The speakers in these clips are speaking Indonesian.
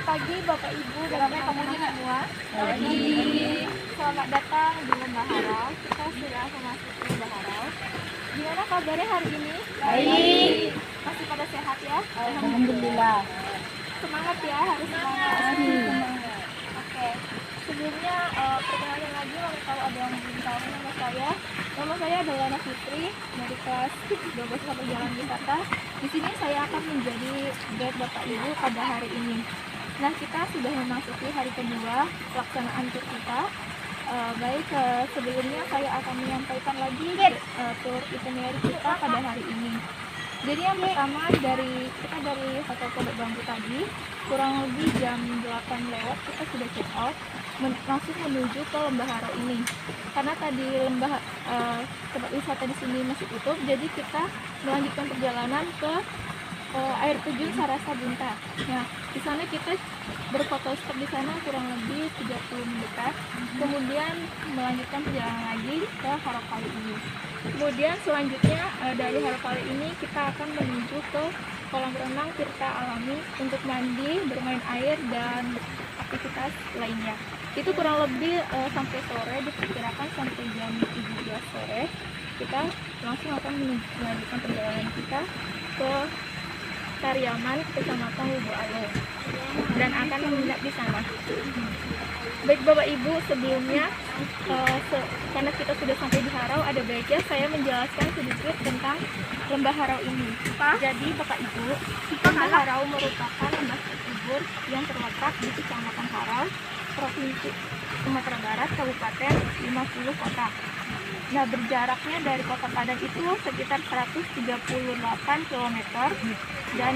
pagi Bapak Ibu dan teman-teman semua. Selamat datang di Lembah Harau. Kita sudah memasuki Lembah Harau. Gimana kabarnya hari ini? Baik. Masih pada sehat ya? Alhamdulillah. Semangat ya, harus semangat. Oke. Sebelumnya perkenalkan lagi, kalau tahu ada yang belum tahu nama saya. Nama saya adalah Ana Fitri dari kelas 12 Perjalanan Wisata. Di sini saya akan menjadi guide Bapak Ibu pada hari ini. Nah, kita sudah memasuki hari kedua pelaksanaan tur kita. Sebelumnya saya akan menyampaikan lagi tur itinerary kita pada hari ini. Jadi yang pertama dari Hotel Pondok Bambu tadi, kurang lebih jam 8 lewat kita sudah check out, langsung menuju ke Lembah Harau ini. Karena tadi tempat wisata di sini masih tutup, jadi kita melanjutkan perjalanan ke air terjun Sarasa Buntar. Nah, di sana kita berfoto stop di sana kurang lebih 30 menitan. Kemudian melanjutkan perjalanan lagi ke Harau Kali ini. Kemudian selanjutnya dari Harau Kali ini kita akan menuju ke kolam renang Tirta Alami untuk mandi, bermain air dan aktivitas lainnya. Itu kurang lebih sampai sore, diperkirakan sampai jam 17 sore. Kita langsung akan melanjutkan perjalanan kita ke Kariaman, Kecamatan Lubu Alung, dan akan menginap di sana. Baik Bapak Ibu, sebelumnya karena kita sudah sampai di Harau, ada baiknya saya menjelaskan sedikit tentang Lembah Harau ini. Jadi Bapak Ibu, Lembah Harau merupakan lembah subur yang terletak di Kecamatan Harau, Provinsi Sumatera Barat, Kabupaten 50 Kota. Nah, berjaraknya dari Kota Padang itu sekitar 138 km dan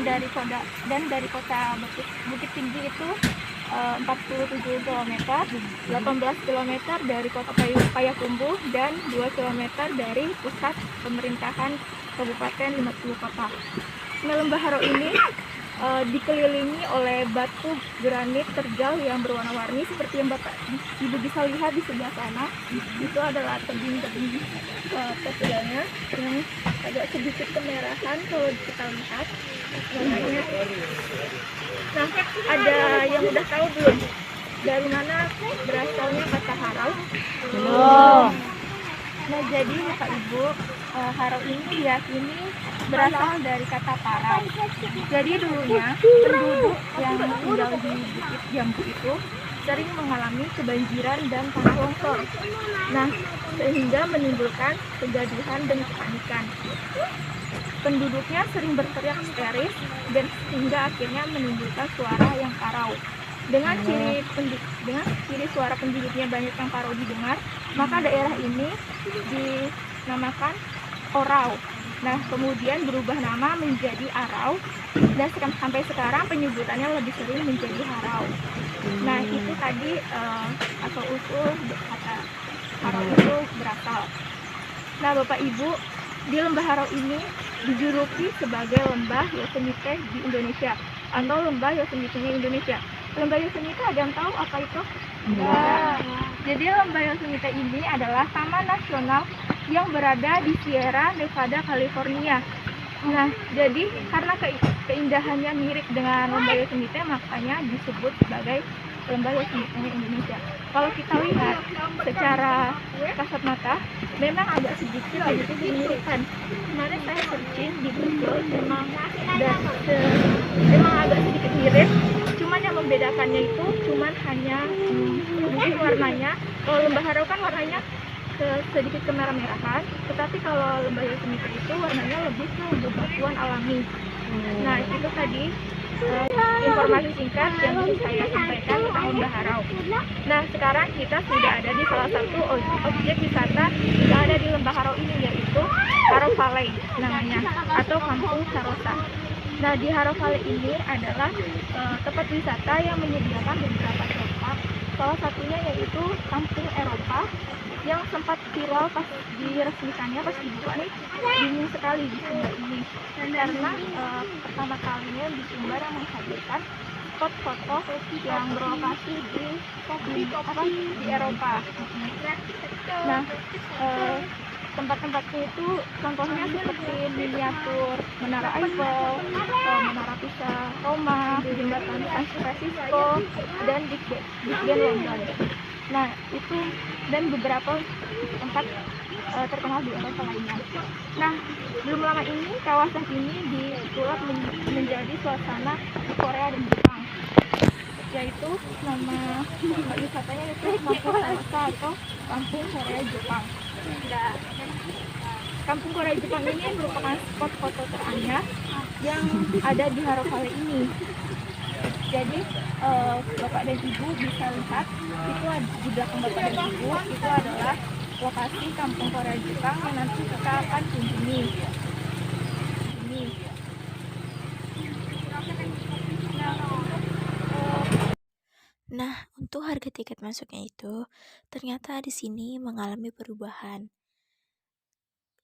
dari Kota Bukit Tinggi itu 47 km, 18 km dari Kota Payakumbuh dan 2 km dari pusat pemerintahan Kabupaten 50 Kota. Nah, Lembah Harau ini dikelilingi oleh batu granit terjal yang berwarna-warni seperti yang Bapak Ibu bisa lihat di sebelah sana. Itu adalah tebing-tebing terjalnya yang agak sedikit kemerahan kalau kita lihat warnanya. Nah, ada yang udah tahu belum dari mana berasalnya kata Harau? Belum. Nah, jadi Bapak Ibu, Harau ini diyakini berasal dari kata parau. Jadi dulunya penduduk yang tinggal di Bukit Jambu itu sering mengalami kebanjiran dan tanah longsor. Nah, sehingga menimbulkan kegaduhan dan kepanikan. Penduduknya sering berteriak histeris dan sehingga akhirnya menimbulkan suara yang parau. Dengan ciri suara penduduknya banyak yang parau didengar, maka daerah ini dinamakan Orau. Nah, kemudian berubah nama menjadi Arau, dan sampai sekarang penyebutannya lebih sering menjadi Harau. Nah, itu tadi asal usul kata Harau itu berasal. Nah, Bapak Ibu, di Lembah Harau ini dijuluki sebagai Lembah Yosemite di Indonesia atau Lembah Yosemite-nya Indonesia. Lembah Yosemite ada yang tahu apa itu? Ya. Jadi Lembah Yosemite ini adalah taman nasional yang berada di Sierra Nevada, California. Nah, jadi karena keindahannya mirip dengan Lembah Yosemite, makanya disebut sebagai Lembah Yosemite Indonesia. Kalau kita lihat secara kasat mata, memang agak sedikit mirip-miripan. Kemarin saya searching di Google, memang agak sedikit mirip. Cuman yang membedakannya itu hanya mungkin warnanya. Kalau Lembah Harau kan warnanya sedikit kemerah-merahan, tetapi kalau Lembah Yosemite itu warnanya lebih ke bebatuan alami. Nah, itu tadi informasi singkat yang bisa saya sampaikan tentang Lembah Harau. Nah, sekarang kita sudah ada di salah satu objek wisata yang ada di Lembah Harau ini, yaitu Harau Valley namanya, atau Kampung Sarosa. Nah, di Harau Valley ini adalah tempat wisata yang menyediakan beberapa tempat. Salah satunya yaitu Kampung Eropa yang sempat viral pas diresmikannya, pas dibuka nih, dingin sekali di Sumbar ini. Karena pertama kalinya di Sumbar yang menghadirkan spot foto yang berlokasi di Eropa. Nah, tempat-tempatnya itu contohnya seperti miniatur Menara Eiffel, Menara Pisa Roma, Jembatan San Francisco, dan Big Ben London. Nah, itu dan beberapa tempat terkenal di Eropa lainnya. Nah, belum lama ini kawasan ini disulap menjadi suasana Korea dan Jepang, yaitu nama wisatanya itu Kampung Salsa atau Kampung Korea Jepang. Kampung Korea Jepang ini merupakan spot foto teranyar yang ada di Harovale ini. Jadi Bapak dan Ibu bisa lihat itu di belakang Bapak dan Ibu itu adalah lokasi Kampung Korea Jepang yang nanti kita akan kunjungi. Ini. Nah, untuk harga tiket masuknya itu ternyata di sini mengalami perubahan.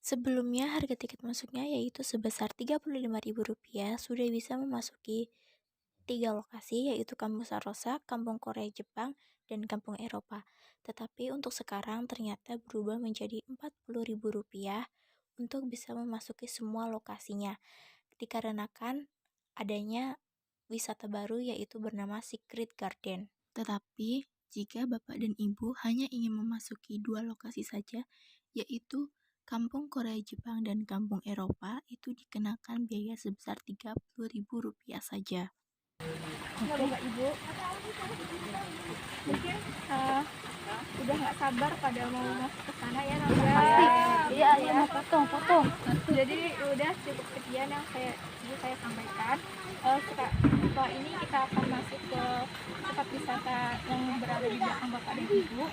Sebelumnya harga tiket masuknya yaitu sebesar Rp35.000 sudah bisa memasuki 3 lokasi yaitu Kampung Sarosa, Kampung Korea Jepang, dan Kampung Eropa. Tetapi untuk sekarang ternyata berubah menjadi Rp40.000 untuk bisa memasuki semua lokasinya. Dikarenakan adanya wisata baru yaitu bernama Secret Garden. Tetapi jika Bapak dan Ibu hanya ingin memasuki 2 lokasi saja, yaitu Kampung Korea Jepang dan Kampung Eropa, itu dikenakan biaya sebesar Rp30.000 saja. Nah, Bapak Ibu, mungkin udah nggak sabar pada mau masuk ke sana ya, pasti. Iya, mau potong. Jadi udah cukup sekian yang saya sampaikan. Setelah ini kita akan masuk ke tempat wisata yang berada di belakang Bapak dan Ibu.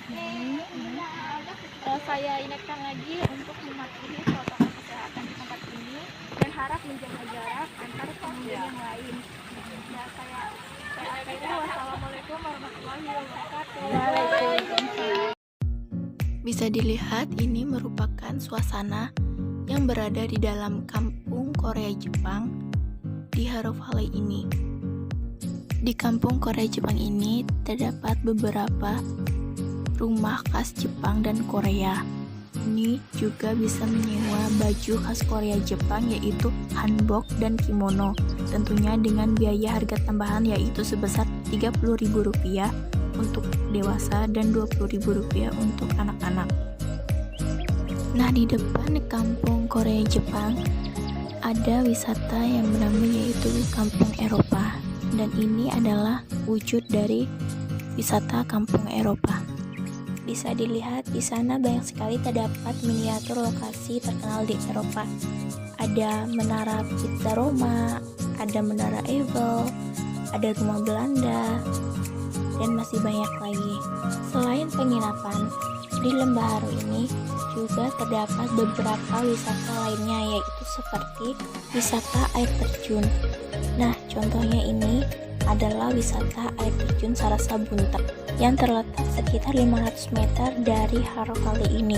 Saya ingatkan lagi untuk mematuhi protokol kesehatan di tempat ini dan harap menjaga jarak antar pengunjung yang lain. Nah, saya akhiri. Wassalamualaikum warahmatullahi wabarakatuh. Bisa dilihat ini merupakan suasana yang berada di dalam Kampung Korea Jepang di Harovale ini. Di Kampung Korea Jepang ini terdapat beberapa rumah khas Jepang dan Korea. Ini juga bisa menyewa baju khas Korea Jepang yaitu hanbok dan kimono, tentunya dengan biaya harga tambahan yaitu sebesar Rp30.000 untuk dewasa dan Rp20.000 untuk anak-anak. Nah, di depan Kampung Korea Jepang ada wisata yang bernama yaitu Kampung Eropa, dan ini adalah wujud dari wisata Kampung Eropa. Bisa dilihat di sana banyak sekali terdapat miniatur lokasi terkenal di Eropa. Ada Menara Pisa Roma, ada Menara Eiffel, ada Rumah Belanda, dan masih banyak lagi. Selain penginapan, di Lembah Haru ini juga terdapat beberapa wisata lainnya yaitu seperti wisata air terjun. Nah, contohnya ini adalah wisata air terjun Sarasa Bunta yang terletak sekitar 500 meter dari Harovale ini.